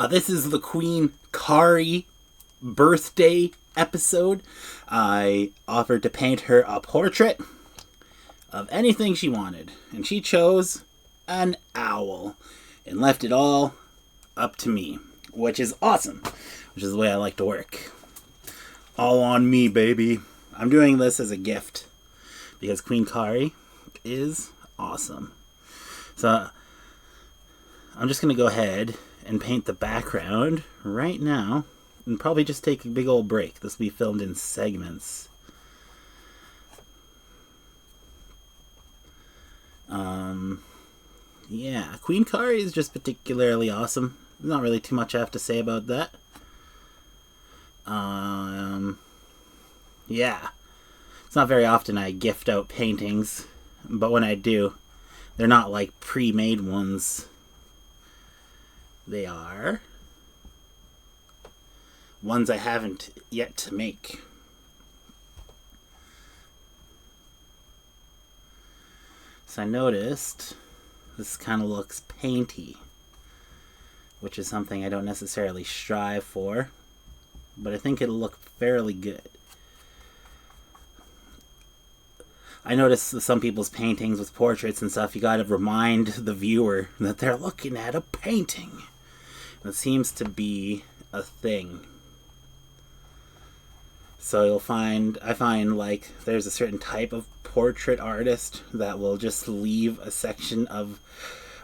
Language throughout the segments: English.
This is the Queen Kari birthday episode. I offered to paint her a portrait of anything she wanted, and she chose an owl and left it all up to me, which is awesome, which is the way I like to work. All on me, baby. I'm doing this as a gift because Queen Kari is awesome. So I'm just going to go ahead and paint the background right now and probably just take a big old break. This will be filmed in segments. Yeah, Queen Kari is just particularly awesome. Not really too much I have to say about that. Yeah. It's not very often I gift out paintings, but when I do, they're not like pre-made ones. They are ones I haven't yet to make. So I noticed this kind of looks painty, which is something I don't necessarily strive for, but I think it'll look fairly good. I notice with some people's paintings with portraits and stuff, you gotta remind the viewer that they're looking at a painting. That seems to be a thing. So I find like there's a certain type of portrait artist that will just leave a section of,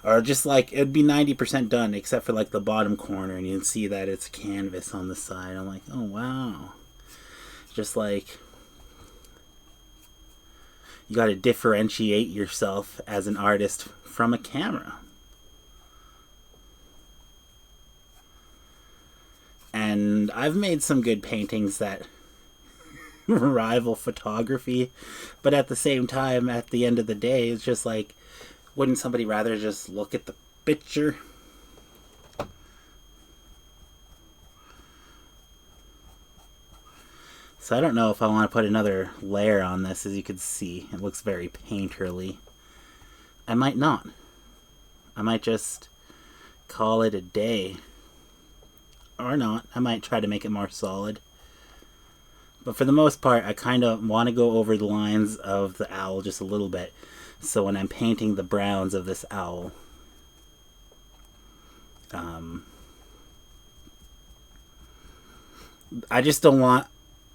or just like it'd be 90% done except for like the bottom corner, and you can see that it's canvas on the side. I'm like, oh wow. Just like you got to differentiate yourself as an artist from a camera. And I've made some good paintings that rival photography, but at the same time, at the end of the day, it's just like, wouldn't somebody rather just look at the picture? So I don't know if I want to put another layer on this. As you can see, it looks very painterly. I might not. I might just call it a day. Or not. I might try to make it more solid. But for the most part, I kind of want to go over the lines of the owl just a little bit. So when I'm painting the browns of this owl, I just don't want,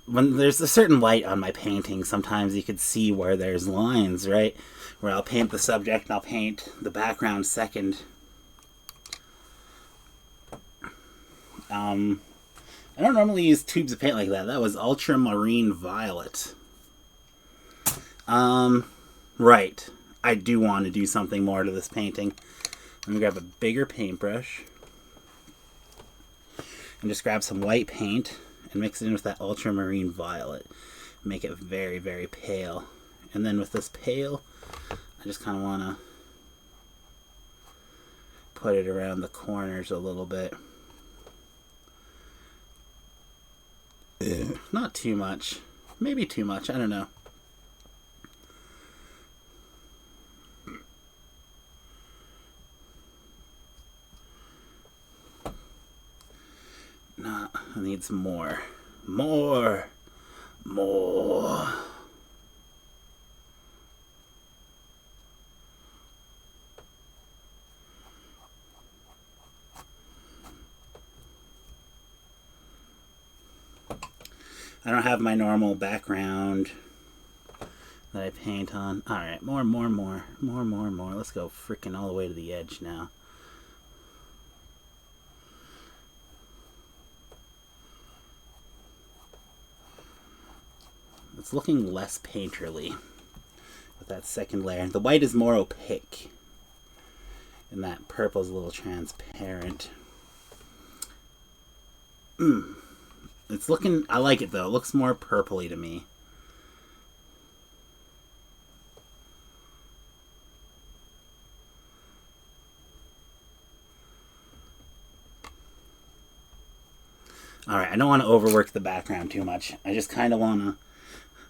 when there's a certain light on my painting, sometimes you could see where there's lines, right? Where I'll paint the subject and I'll paint the background second. I don't normally use tubes of paint like that. That was ultramarine violet. Right. I do want to do something more to this painting. I'm going to grab a bigger paintbrush and just grab some white paint and mix it in with that ultramarine violet. Make it very, very pale. And then with this pale, I just kind of want to put it around the corners a little bit. Not too much. Maybe too much. I don't know. Nah, I need some more. More. I don't have my normal background that I paint on. Alright, more. Let's go freaking all the way to the edge now. It's looking less painterly with that second layer. The white is more opaque, and that purple is a little transparent. It's looking, I like it though. It looks more purpley to me. Alright, I don't want to overwork the background too much. I just kind of want to,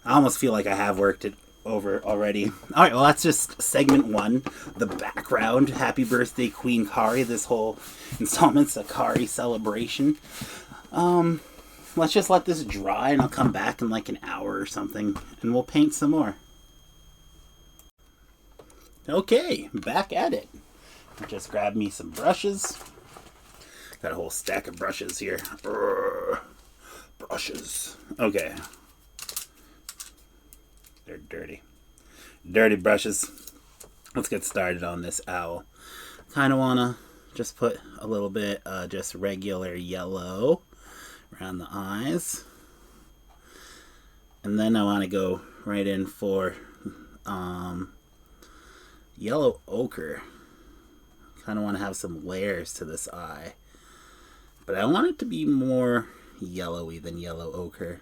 I almost feel like I have worked it over already. Alright, well that's just segment 1. The background. Happy birthday, Queen Kari. This whole installment's a Kari celebration. Let's just let this dry and I'll come back in like an hour or something and we'll paint some more. Okay, back at it. Just grab me some brushes. Got a whole stack of brushes here. Brushes. Okay. They're dirty. Dirty brushes. Let's get started on this owl. Kind of want to just put a little bit just regular yellow around the eyes. And then I want to go right in for yellow ochre. Kind of want to have some layers to this eye. But I want it to be more yellowy than yellow ochre.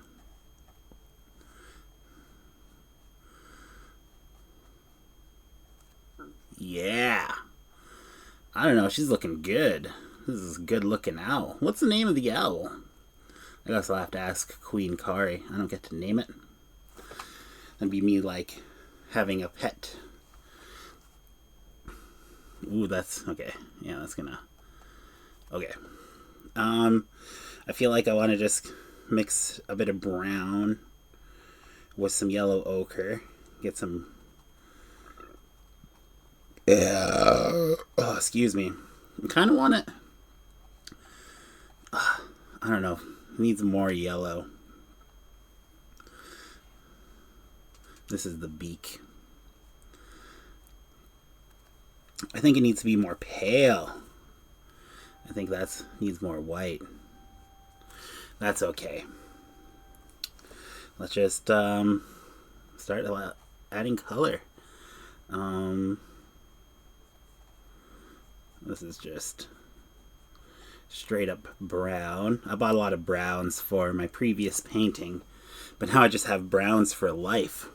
Yeah. I don't know. She's looking good. This is a good looking owl. What's the name of the owl? I guess I'll have to ask Queen Kari. I don't get to name it. That'd be me like having a pet. Ooh, that's okay. Yeah, that's gonna. Okay. I feel like I want to just mix a bit of brown with some yellow ochre. Get some. Excuse me. I kind of want it. I don't know. It needs more yellow. This is the beak. I think it needs to be more pale. I think that needs more white. That's okay. Let's just start adding color. This is just straight up brown. I bought a lot of browns for my previous painting, but now I just have browns for life.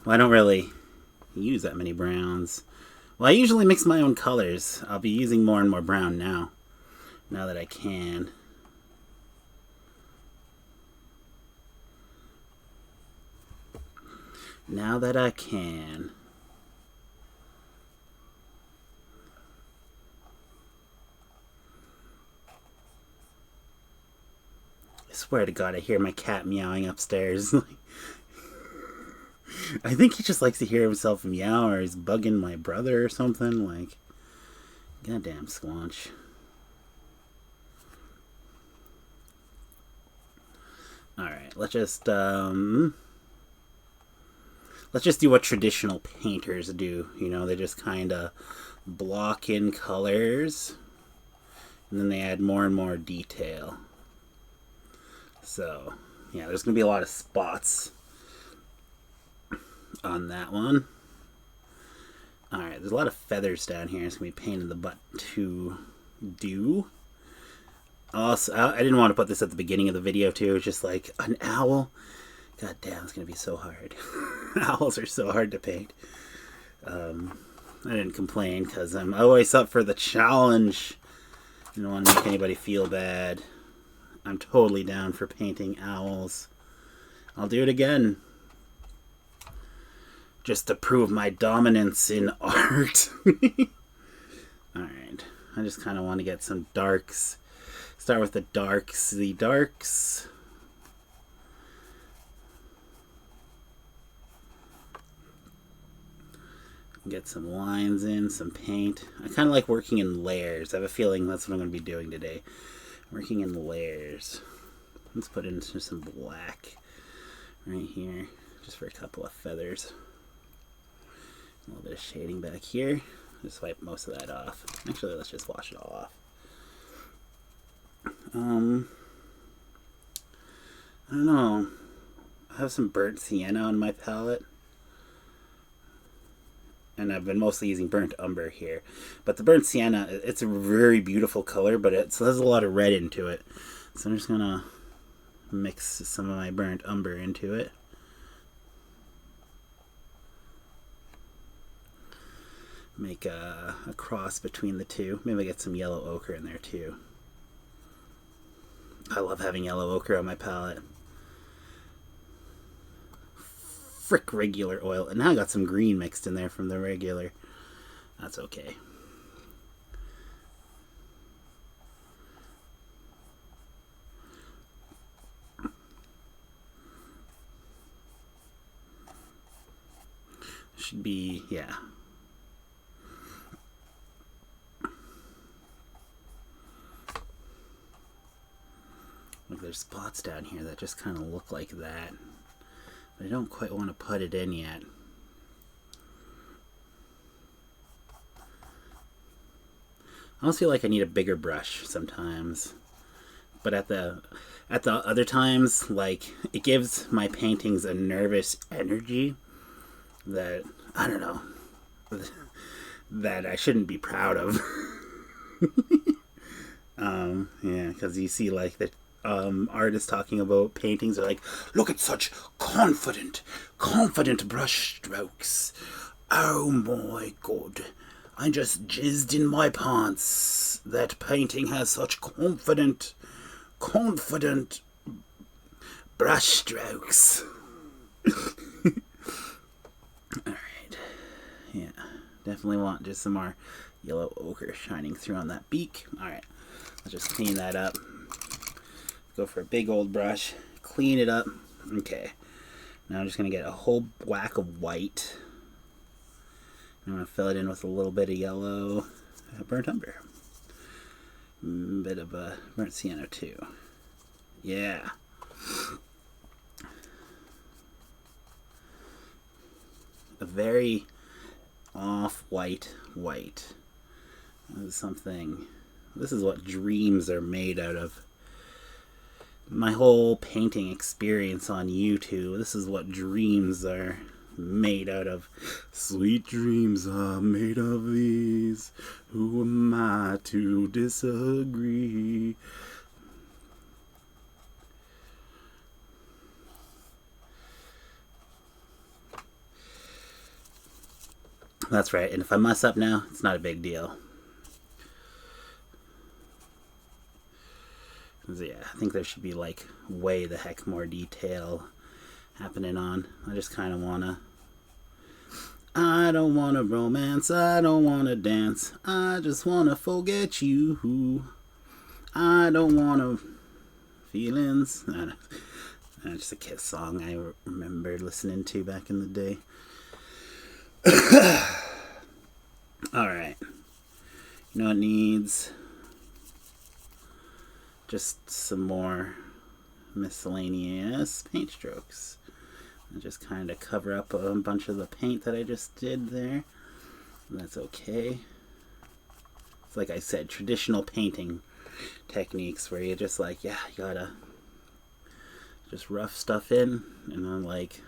Well, I don't really use that many browns. Well, I usually mix my own colors. I'll be using more and more brown now that I can. Now that I can. I swear to God, I hear my cat meowing upstairs. I think he just likes to hear himself meow, or he's bugging my brother or something. Like, goddamn squanch. Alright, let's just do what traditional painters do. You know, they just kind of block in colors, and then they add more and more detail. So, yeah, there's going to be a lot of spots on that one. Alright, there's a lot of feathers down here. It's going to be a pain in the butt to do. Also, I didn't want to put this at the beginning of the video too. It's just like an owl. God damn, it's going to be so hard. Owls are so hard to paint. I didn't complain because I'm always up for the challenge. I don't want to make anybody feel bad. I'm totally down for painting owls. I'll do it again. Just to prove my dominance in art. Alright. I just kind of want to get some darks. Start with the darks. The darks. Get some lines in, some paint. I kind of like working in layers. I have a feeling that's what I'm going to be doing today. Working in layers. Let's put in some black right here, just for a couple of feathers. A little bit of shading back here. Just wipe most of that off. Actually, let's just wash it all off. I don't know. I have some burnt sienna on my palette. And I've been mostly using burnt umber here. But the burnt sienna, it's a very beautiful color, but it has a lot of red into it. So I'm just going to mix some of my burnt umber into it. Make a cross between the two. Maybe get some yellow ochre in there too. I love having yellow ochre on my palette. frick regular oil. And now I got some green mixed in there from the regular. That's okay. Should be, yeah. Like there's spots down here that just kind of look like that. But I don't quite want to put it in yet. I almost feel like I need a bigger brush sometimes. But at the other times, like, it gives my paintings a nervous energy that, I don't know, that I shouldn't be proud of. Yeah, because you see, like, the artists talking about paintings are like, look at such confident brush strokes. Oh my god, I just jizzed in my pants. That painting has such confident brush strokes. Alright. Yeah. Definitely want just some more yellow ochre shining through on that beak. Alright. Let's just clean that up. Go for a big old brush. Clean it up. Okay. Now I'm just going to get a whole whack of white. I'm going to fill it in with a little bit of yellow. Burnt umber. Bit of a burnt sienna too. Yeah. A very off-white white. This is something. This is what dreams are made out of. My whole painting experience on YouTube. This is what dreams are made out of. Sweet dreams are made of these. Who am I to disagree? That's right, and if I mess up now, it's not a big deal. Yeah, I think there should be like way the heck more detail happening on. I just kind of want to. I don't want to romance, I don't want to dance, I just want to forget you. I don't want to feelings. That's just a Kiss song I remember listening to back in the day. Alright. You know, it needs just some more miscellaneous paint strokes. And just kind of cover up a bunch of the paint that I just did there. That's okay. It's like I said, traditional painting techniques where you just like, yeah, you gotta just rough stuff in, and then like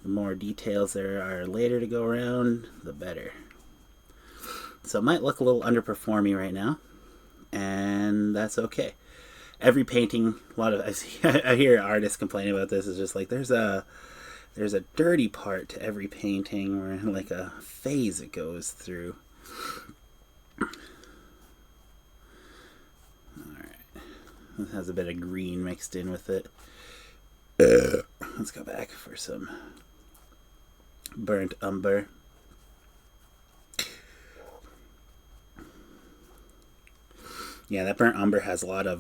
the more details there are later to go around, the better. So it might look a little underperforming right now, and that's okay. Every painting, I hear artists complaining about this, is just like there's a dirty part to every painting, or like a phase it goes through. Alright. This has a bit of green mixed in with it. Let's go back for some burnt umber. Yeah, that burnt umber has a lot of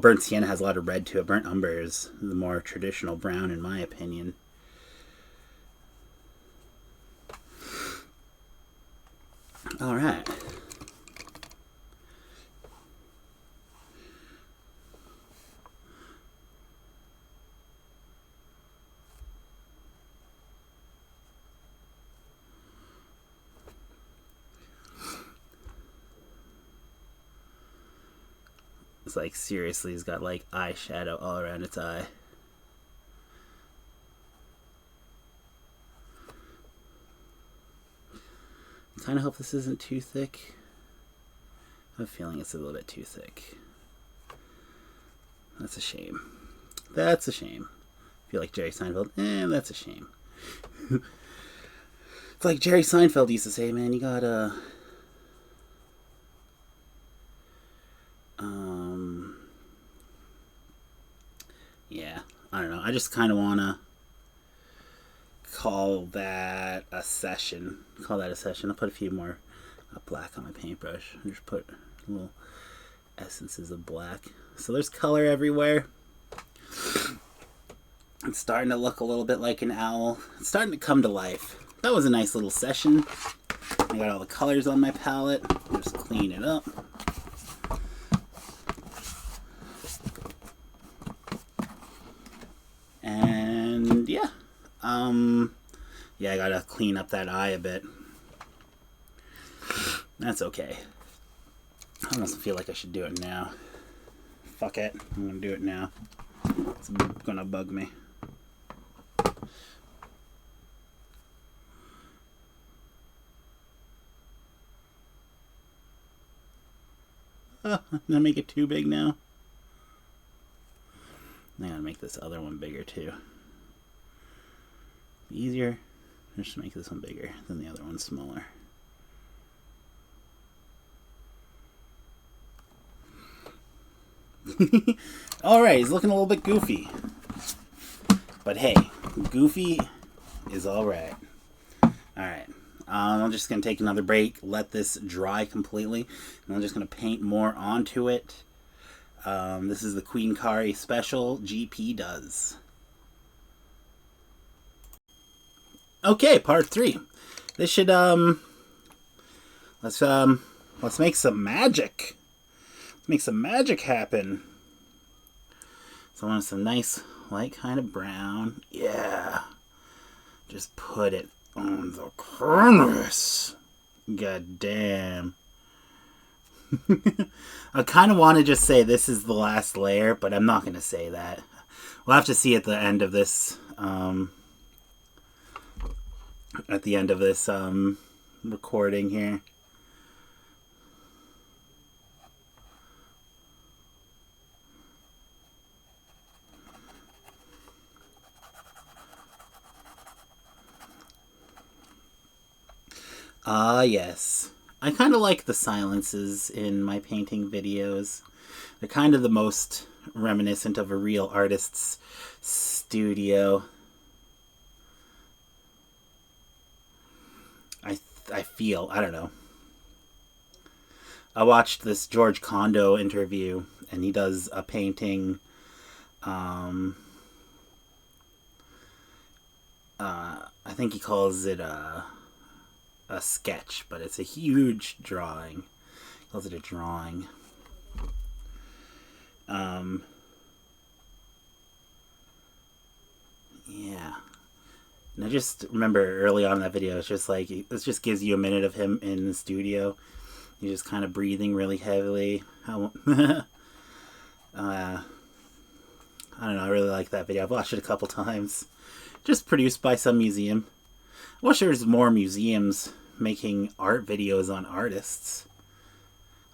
burnt sienna has a lot of red to it. Burnt umber is the more traditional brown, in my opinion. All right. It's like, seriously, it's got like eyeshadow all around its eye. I kind of hope this isn't too thick. I have a feeling it's a little bit too thick. That's a shame. That's a shame. I feel like Jerry Seinfeld. That's a shame. It's like Jerry Seinfeld used to say, man, you gotta Yeah, I don't know. I just kind of want to call that a session. I'll put a few more black on my paintbrush. I'll just put little essences of black. So there's color everywhere. It's starting to look a little bit like an owl. It's starting to come to life. That was a nice little session. I got all the colors on my palette. Just clean it up. And yeah. Yeah, I gotta clean up that eye a bit. That's okay. I almost feel like I should do it now. Fuck it. I'm gonna do it now. It's gonna bug me. Did I make it too big now? I gotta make this other one bigger too. Easier. Just make this one bigger than the other one smaller. Alright, he's looking a little bit goofy. But hey, goofy is alright. Alright. I'm just going to take another break, let this dry completely, and I'm just going to paint more onto it. This is the Queen Kari special GP does. Okay, part 3. This should let's make some magic. Let's make some magic happen. So I want some nice light kind of brown. Yeah. Just put it on the corners. God damn. I kind of want to just say this is the last layer, but I'm not going to say that. We'll have to see at the end of this recording here. Yes. I kind of like the silences in my painting videos. They're kind of the most reminiscent of a real artist's studio. I feel, I don't know. I watched this George Condo interview, and he does a painting, I think he calls it a sketch, but it's a huge drawing. He calls it a drawing. Yeah. And I just remember early on in that video, it's just like, it just gives you a minute of him in the studio. He's just kind of breathing really heavily. I don't know, I really like that video. I've watched it a couple times. Just produced by some museum. I wish there was more museums making art videos on artists.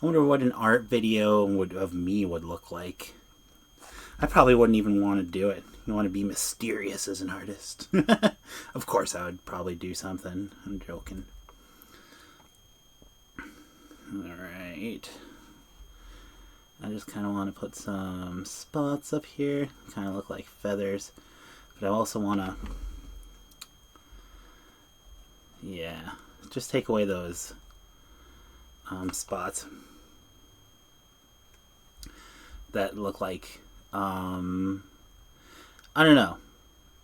I wonder what an art video of me would look like. I probably wouldn't even want to do it. You want to be mysterious as an artist. Of course I would probably do something. I'm joking. Alright. I just kind of want to put some spots up here. Kind of look like feathers. But I also want to... yeah. Just take away those spots that look like... I don't know.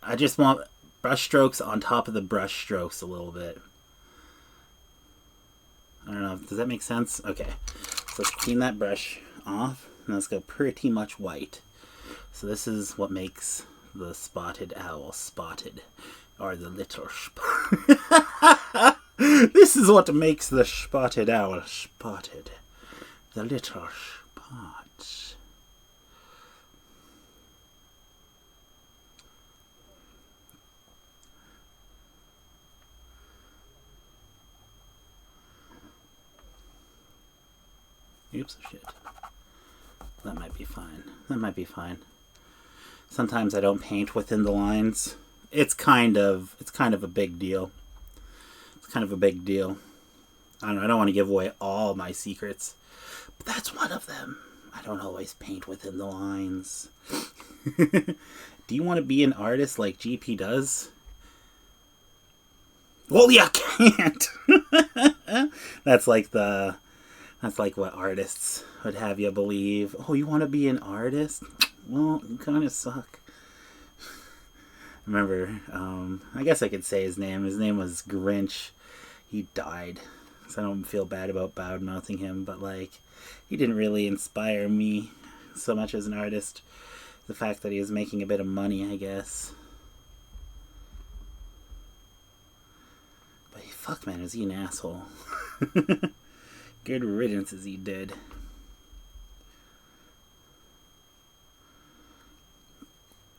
I just want brush strokes on top of the brush strokes a little bit. I don't know. Does that make sense? Okay. So let's clean that brush off. And let's go pretty much white. So this is what makes the spotted owl spotted. Or the little This is what makes the spotted owl spotted. The little spots. Oops, shit. That might be fine. That might be fine. Sometimes I don't paint within the lines. It's kind of a big deal. It's kind of a big deal. I don't know, I don't want to give away all my secrets. But that's one of them. I don't always paint within the lines. Do you want to be an artist like GP does? Well, you can't. That's like what artists would have you believe. Oh, you want to be an artist? Well, you kind of suck. Remember, I guess I could say his name. His name was Grinch. He died, so I don't feel bad about bad-mouthing him, but, like, he didn't really inspire me so much as an artist. The fact that he was making a bit of money, I guess. But fuck, man, is he an asshole? Good riddance is he dead.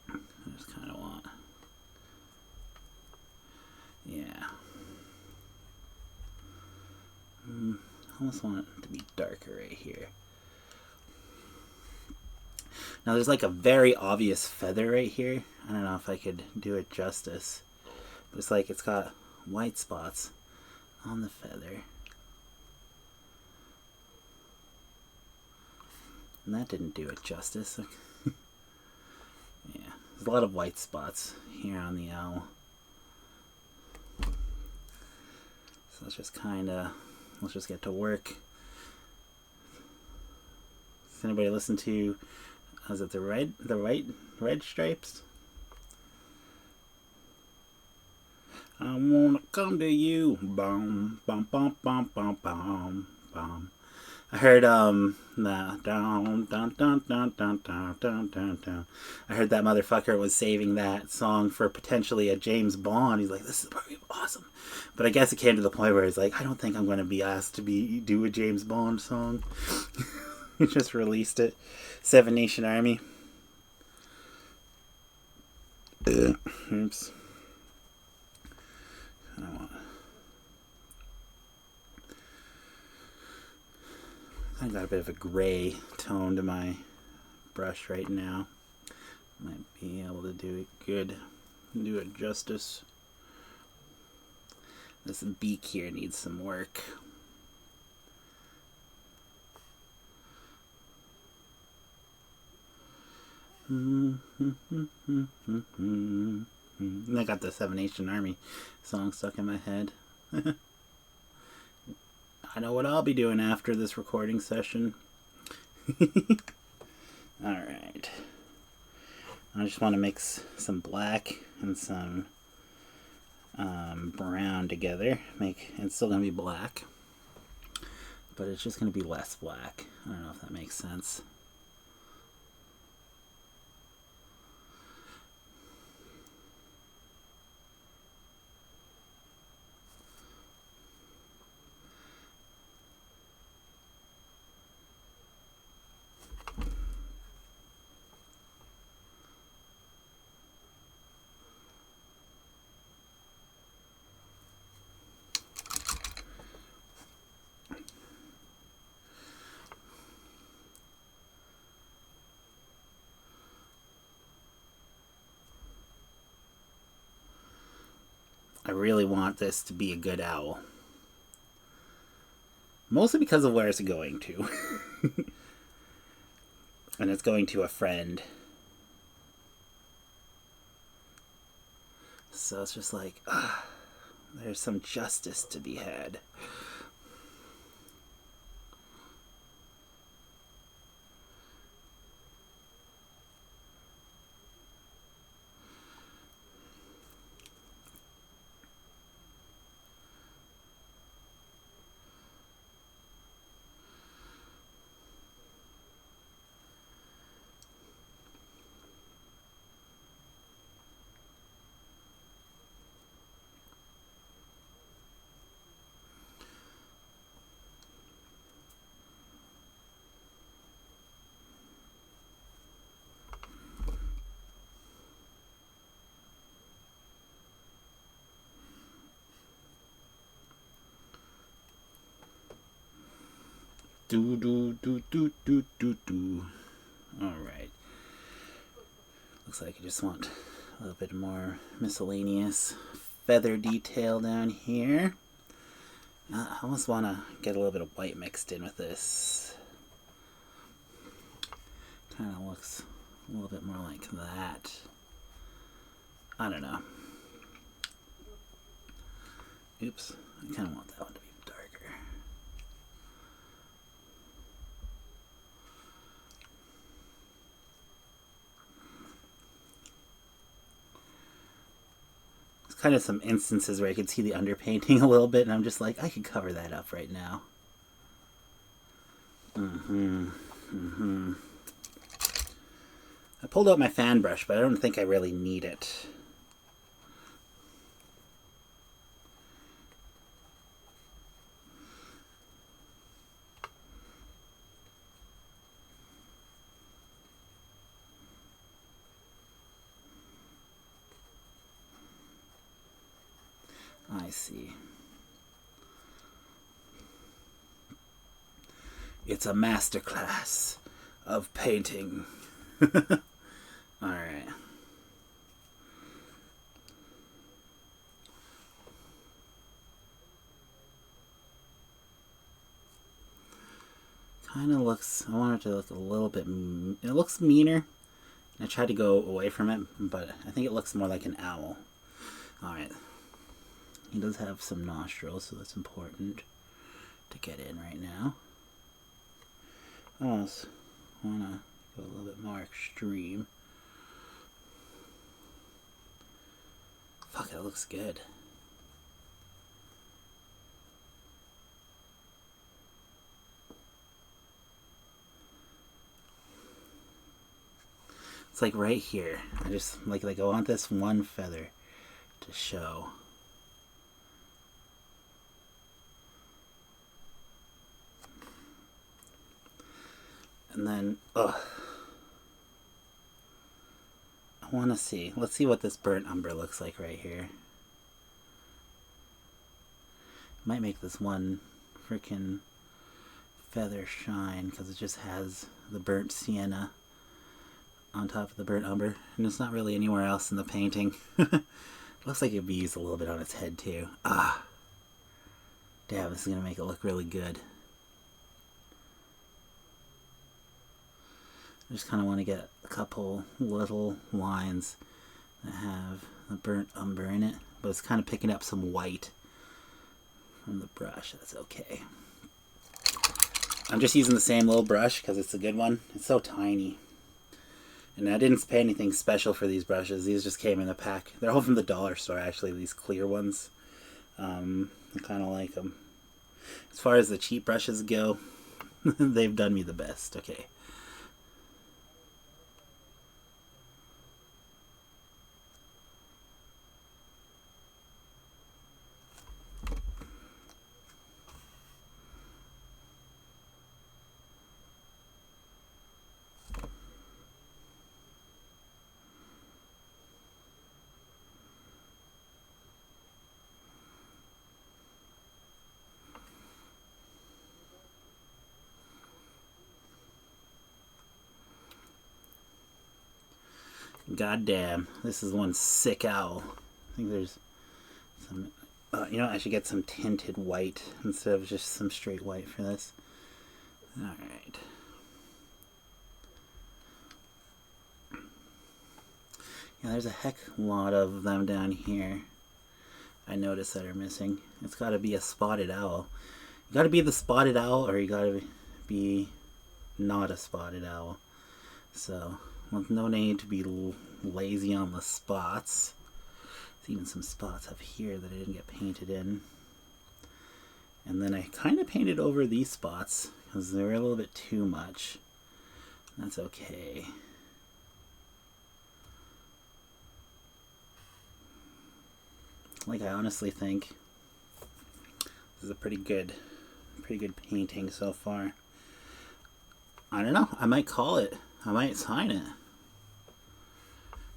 I just kind of want... Yeah. I almost want it to be darker right here. Now there's like a very obvious feather right here. I don't know if I could do it justice. But it's like it's got white spots on the feather. And that didn't do it justice. Yeah, there's a lot of white spots here on the owl. So let's just get to work. Does anybody listen to, is it the red stripes? I wanna come to you, bum bum bum bum bum bum bum. I heard the dun dun dun dun dun dun dun dun dun. I heard that motherfucker was saving that song for potentially a James Bond. He's like, this is probably awesome. But I guess it came to the point where he's like, I don't think I'm going to be asked to do a James Bond song. He just released it. Seven Nation Army. Oops. I got a bit of a gray tone to my brush right now. Might be able to do it good. Do it justice. This beak here needs some work. And I got the Seven Nation Army song stuck in my head. I know what I'll be doing after this recording session. Alright. I just want to mix some black and some brown together. It's still going to be black, but it's just going to be less black. I don't know if that makes sense. I really want this to be a good owl. Mostly because of where it's going to. And it's going to a friend. So it's just like, there's some justice to be had. Do do do do do do do. Alright. Looks like I just want a little bit more miscellaneous feather detail down here. I almost want to get a little bit of white mixed in with this. Kind of looks a little bit more like that. I don't know. Oops, I kind of want that one to be darker. There's kind of some instances where I could see the underpainting a little bit, and I'm just like, I could cover that up right now. I pulled out my fan brush, but I don't think I really need it. I see. It's a masterclass of painting. Alright. Kind of looks, I want it to look a little bit, it looks meaner. I tried to go away from it, but I think it looks more like an owl. Alright. He does have some nostrils, so that's important to get in right now. I almost want to go a little bit more extreme. Fuck, it looks good. It's like right here. I just like I want this one feather to show. And then, I want to see. Let's see what this burnt umber looks like right here. Might make this one freaking feather shine because it just has the burnt sienna on top of the burnt umber, and it's not really anywhere else in the painting. Looks like it'd be used a little bit on its head too. Damn, this is gonna make it look really good. I just kind of want to get a couple little lines that have the burnt umber in it, but it's kind of picking up some white from the brush. That's okay. I'm just using the same little brush because it's a good one. It's so tiny. And I didn't pay anything special for these brushes. These just came in a pack. They're all from the dollar store, actually, these clear ones. I kind of like them. As far as the cheap brushes go, they've done me the best. Okay. God damn, this is one sick owl. I think there's some, you know, I should get some tinted white instead of just some straight white for this. Alright. Yeah, there's a heck lot of them down here. I noticed that are missing. It's gotta be a spotted owl. You gotta be the spotted owl, or you gotta be not a spotted owl. So, with no need to be lazy on the spots. There's even some spots up here that I didn't get painted in. And then I kind of painted over these spots because they were a little bit too much. That's okay. Like, I honestly think this is a pretty good painting so far. I don't know. I might call it. I might sign it.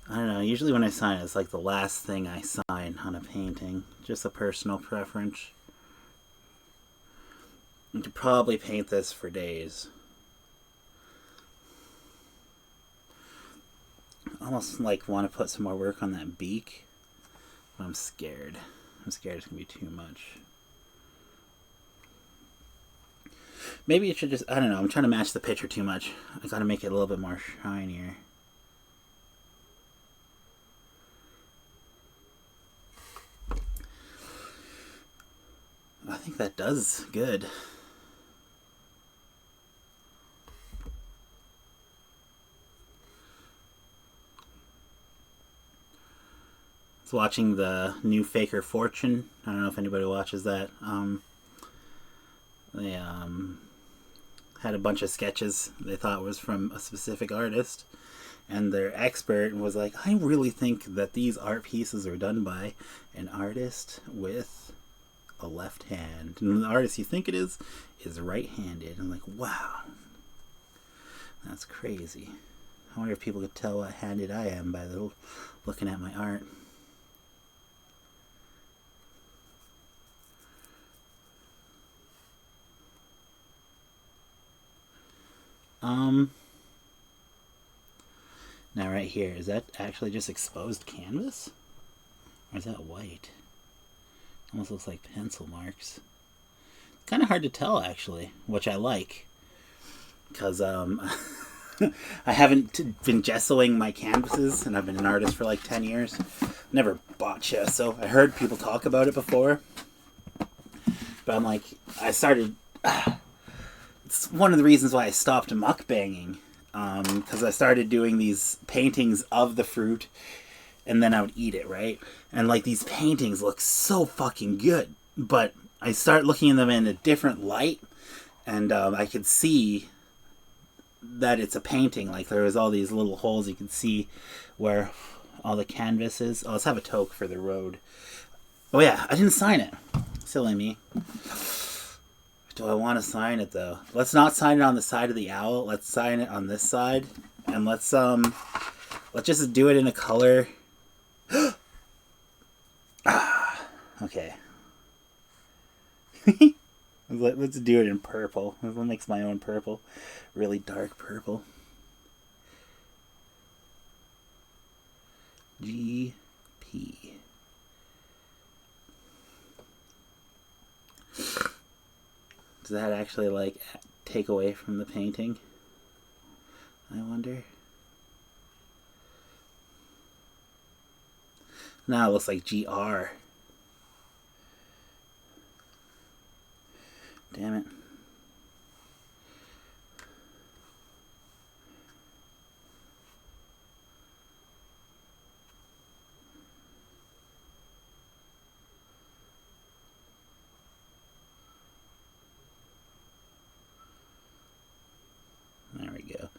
I don't know. Usually when I sign it, it's like the last thing I sign on a painting. Just a personal preference. You could probably paint this for days. I almost like want to put some more work on that beak. But I'm scared. I'm scared it's going to be too much. Maybe it should just, I don't know, I'm trying to match the picture too much. I gotta make it a little bit more shinier. I think that does good. I was watching the new Faker Fortune. I don't know if anybody watches that. They had a bunch of sketches they thought was from a specific artist, and their expert was like, I really think that these art pieces are done by an artist with a left hand, and the artist you think it is right-handed. I'm like, wow, that's crazy. I wonder if people could tell what handed I am by looking at my art. Now right here, is that actually just exposed canvas? Or is that white? Almost looks like pencil marks. It's kind of hard to tell, actually, which I like. Because, I haven't been gessoing my canvases, and I've been an artist for like 10 years. Never bought gesso. I heard people talk about it before. But I'm like, it's one of the reasons why I stopped mukbanging. Because I started doing these paintings of the fruit, and then I would eat it, right? And like, these paintings look so fucking good, but I start looking at them in a different light, and I could see that it's a painting. Like, there was all these little holes you could see where all the canvas is. Oh, let's have a toque for the road. Oh yeah, I didn't sign it. Silly me. Do I want to sign it though? Let's not sign it on the side of the owl. Let's sign it on this side, and let's just do it in a color. Okay. Let's do it in purple. Let's mix my own purple, really dark purple. GP. Does that actually, like, take away from the painting? I wonder. Now it looks like GR. Damn it. There we go.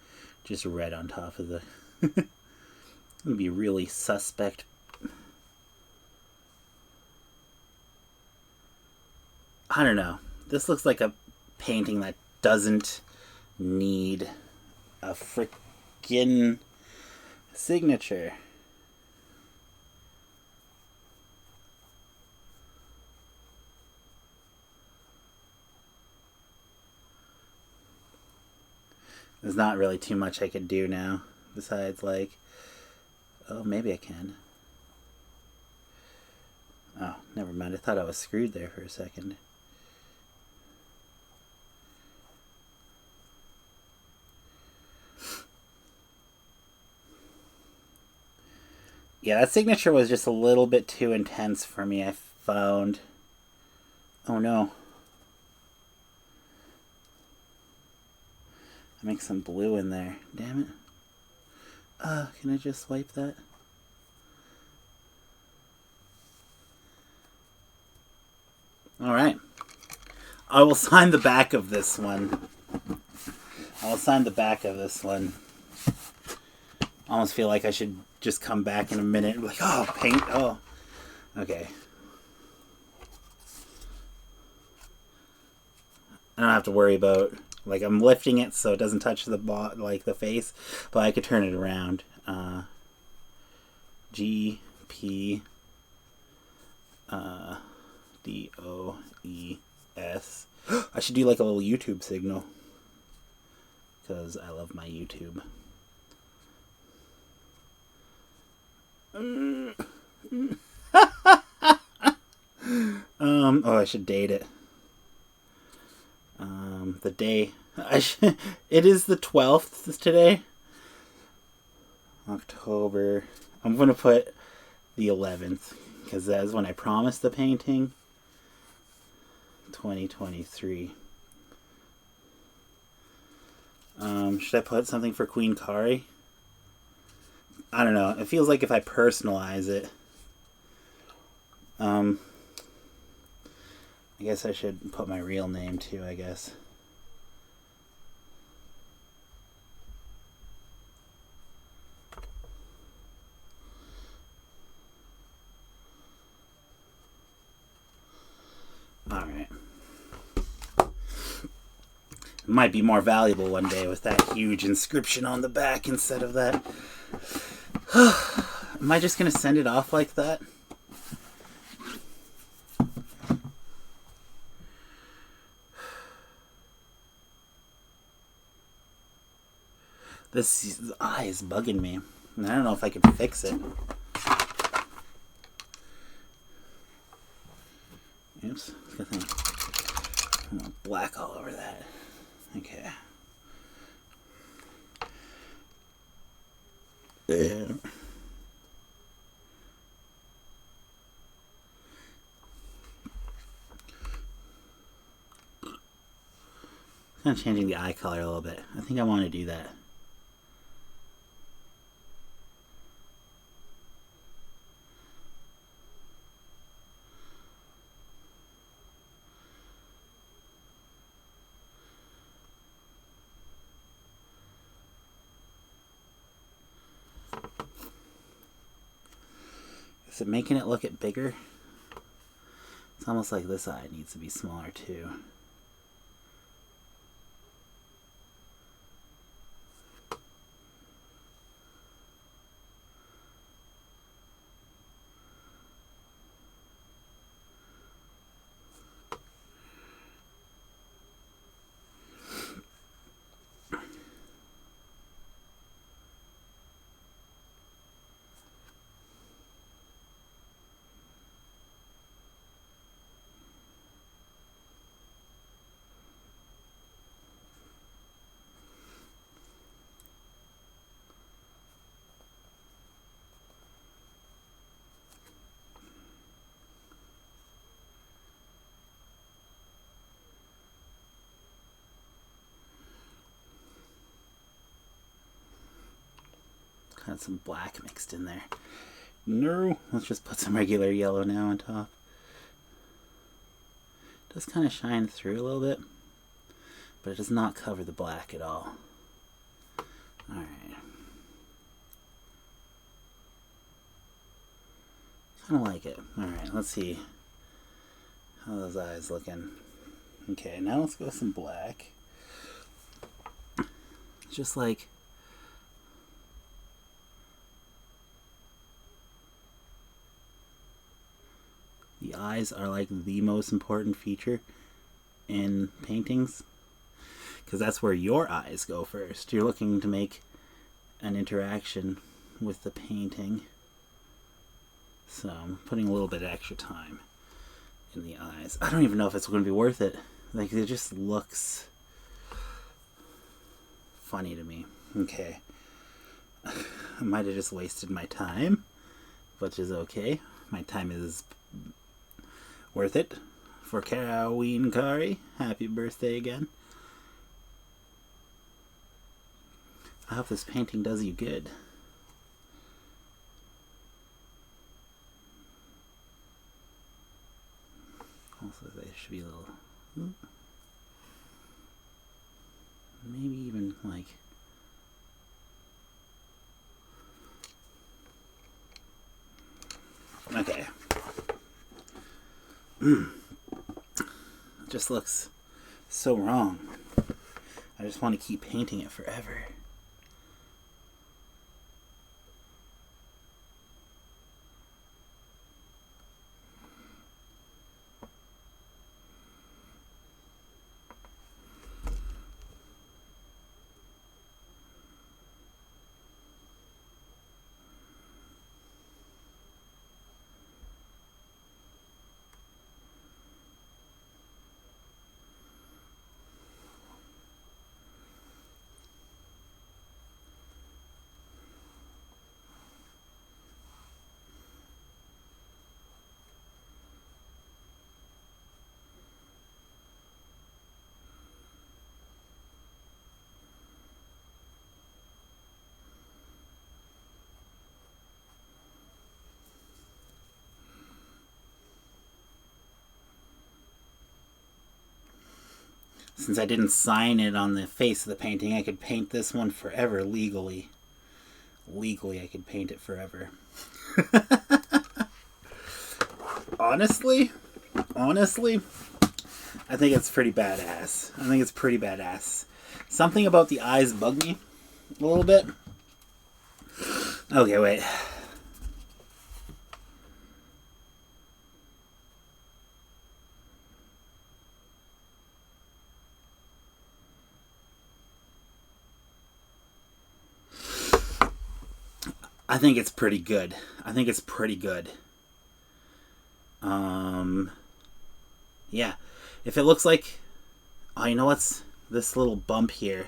Just red on top of the... It would be really suspect. I don't know. This looks like a painting that doesn't need a freaking signature. There's not really too much I could do now, besides, like, oh, maybe I can. Oh, never mind. I thought I was screwed there for a second. Yeah, that signature was just a little bit too intense for me, I found. Oh no. I make some blue in there. Damn it. Can I just wipe that? Alright. I will sign the back of this one. I almost feel like I should just come back in a minute and be like, oh, paint, oh. Okay. I don't have to worry about, like, I'm lifting it so it doesn't touch the face, but I could turn it around. GP DOES. I should do like a little YouTube signal, because I love my YouTube. Oh, I should date it. the day. It is the 12th today. October. I'm going to put the 11th because that is when I promised the painting. 2023. Should I put something for Queen Kari? I don't know. It feels like if I personalize it. I guess I should put my real name too, I guess. Alright. It might be more valuable one day with that huge inscription on the back instead of that. Am I just going to send it off like that? This eye is bugging me. And I don't know if I can fix it. Oops. Good thing. I'm gonna black all over that. Okay. There. Kind of changing the eye color a little bit. I think I want to do that. Is it making it look bigger? It's almost like this eye needs to be smaller too. Got some black mixed in there. No, let's just put some regular yellow now on top. It does kind of shine through a little bit, but it does not cover the black at all. Alright. Kind of like it. Alright, let's see how those eyes looking. Okay, now let's go with some black. Just like the eyes are like the most important feature in paintings because that's where your eyes go first. You're looking to make an interaction with the painting. So I'm putting a little bit of extra time in the eyes. I don't even know if it's going to be worth it. Like, it just looks funny to me. Okay. I might have just wasted my time, which is okay. My time is worth it for Kari. Happy birthday again. I hope this painting does you good. Also, there should be a little, maybe even like, okay. It just looks so wrong. I just want to keep painting it forever. Since I didn't sign it on the face of the painting, I could paint this one forever legally. Legally, I could paint it forever. Honestly, I think it's pretty badass. Something about the eyes bug me a little bit. Okay, wait. I think it's pretty good. Yeah. If it looks like... Oh, you know what's this little bump here?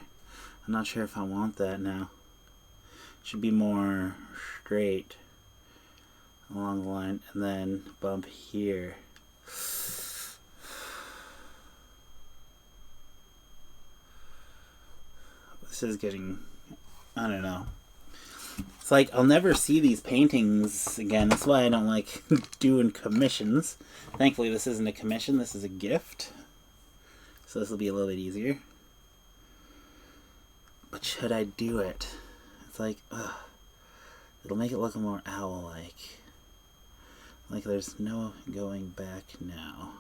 I'm not sure if I want that now. It should be more straight along the line, and then bump here. This is getting... I don't know. It's like, I'll never see these paintings again. That's why I don't like doing commissions. Thankfully, this isn't a commission. This is a gift. So this will be a little bit easier. But should I do it? It's like, ugh. It'll make it look more owl-like. Like there's no going back now.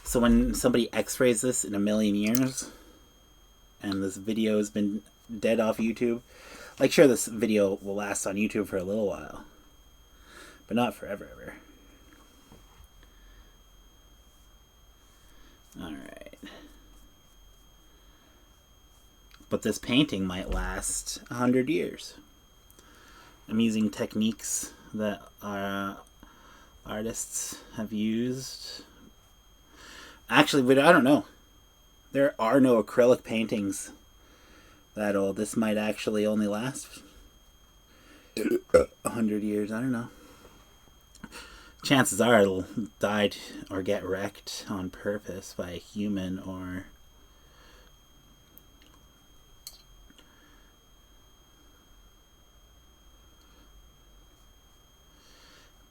So when somebody x-rays this in a million years, and this video has been dead off YouTube, like sure this video will last on YouTube for a little while, but not forever ever. Alright. But this painting might last 100 years. I'm using techniques that our artists have used. Actually, but I don't know. There are no acrylic paintings that old. This might actually only last 100 years. I don't know. Chances are it'll die or get wrecked on purpose by a human or...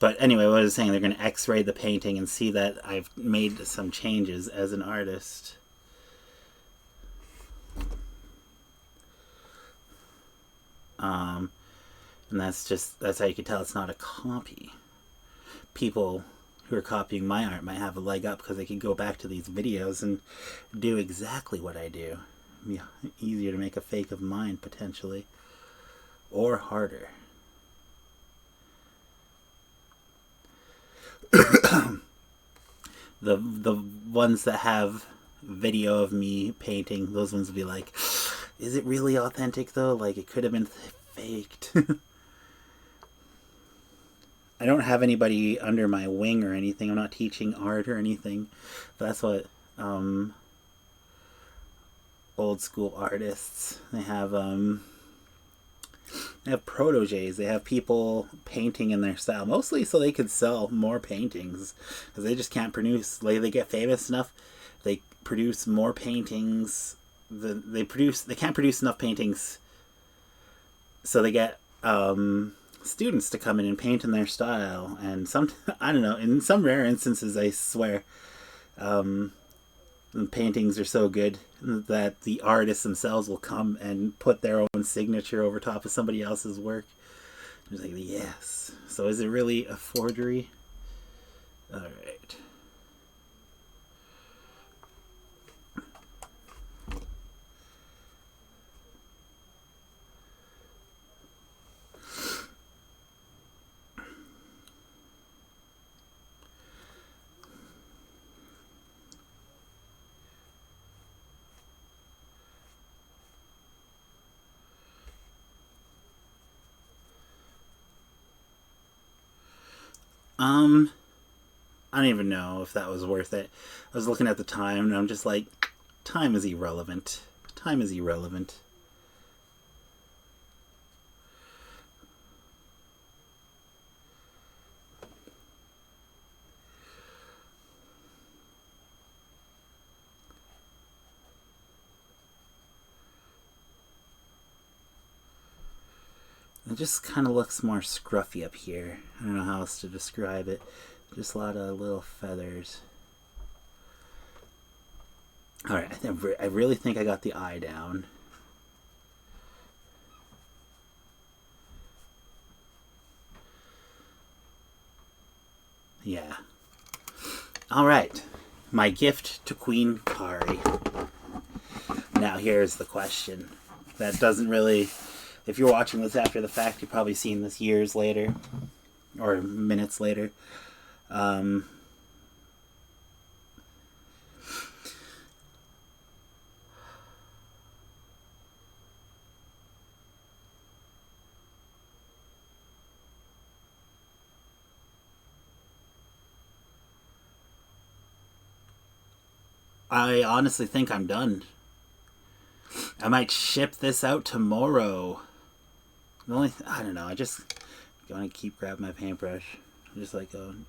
But anyway, what I was saying, they're going to x-ray the painting and see that I've made some changes as an artist. And that's how you can tell it's not a copy. People who are copying my art might have a leg up because they can go back to these videos and do exactly what I do. It'd be easier to make a fake of mine, potentially. Or harder. The ones that have video of me painting, those ones will be like, is it really authentic though? Like it could have been faked. I don't have anybody under my wing or anything. I'm not teaching art or anything. But that's what old school artists, they have proteges. They have people painting in their style, mostly so they could sell more paintings, because they just can't produce. Like they get famous enough, they produce more paintings. They can't produce enough paintings, so they get students to come in and paint in their style. And I don't know. In some rare instances, I swear, the paintings are so good that the artists themselves will come and put their own signature over top of somebody else's work. It's like, yes. So is it really a forgery? All right. I don't even know if that was worth it. I was looking at the time and I'm just like, time is irrelevant. Time is irrelevant. It just kind of looks more scruffy up here. I don't know how else to describe it. Just a lot of little feathers. Alright, I really think I got the eye down. Yeah. Alright. My gift to Queen Kari. Now here's the question. That doesn't really... If you're watching this after the fact, you've probably seen this years later. Or minutes later. I honestly think I'm done. I might ship this out tomorrow. I don't know, I just want to keep grabbing my paintbrush. I'm just like going...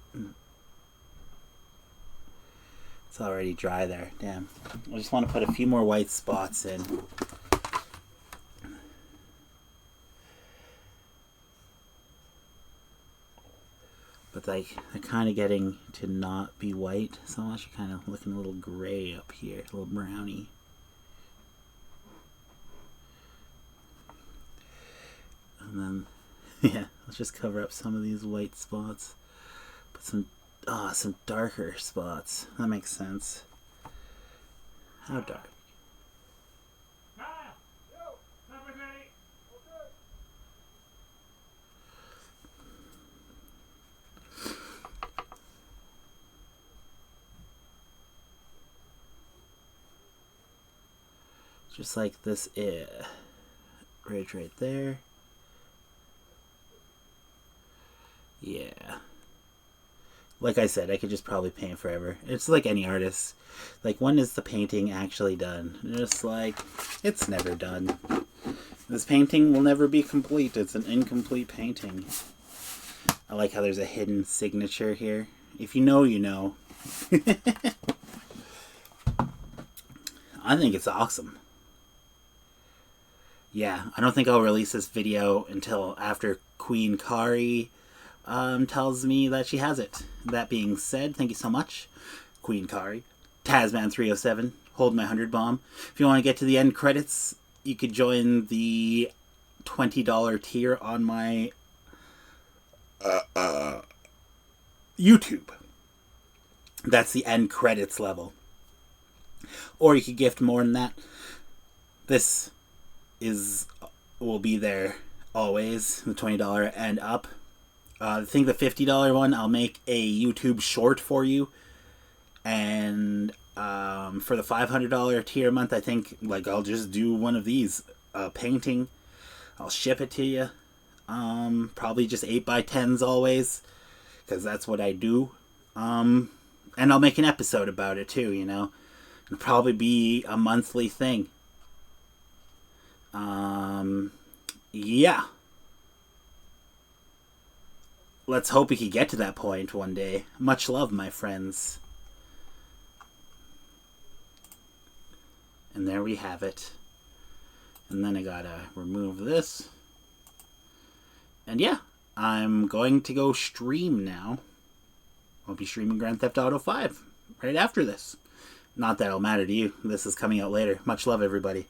It's already dry there, damn. I just want to put a few more white spots in. But like, they're kind of getting to not be white so much. You're kind of looking a little gray up here, a little browny. And then, yeah, let's just cover up some of these white spots. Put some darker spots. That makes sense. How dark? Just like this ridge right there. Yeah. Like I said, I could just probably paint forever. It's like any artist. Like, when is the painting actually done? Just like, it's never done. This painting will never be complete. It's an incomplete painting. I like how there's a hidden signature here. If you know, you know. I think it's awesome. Yeah, I don't think I'll release this video until after Queen Kari tells me that she has it. That being said, thank you so much, Queen Kari. Tasman307, hold my 100 bomb. If you want to get to the end credits, you could join the $20 tier on my YouTube. That's the end credits level. Or you could gift more than that. This will be there always, the $20 and up. I think the $50 one, I'll make a YouTube short for you. And for the $500 tier a month, I think, like, I'll just do one of these painting. I'll ship it to you. Probably just 8x10s always, because that's what I do. And I'll make an episode about it too, you know. It'll probably be a monthly thing. Yeah. Let's hope we can get to that point one day. Much love, my friends. And there we have it. And then I gotta remove this. And yeah, I'm going to go stream now. I'll be streaming Grand Theft Auto 5 right after this. Not that it'll matter to you. This is coming out later. Much love, everybody.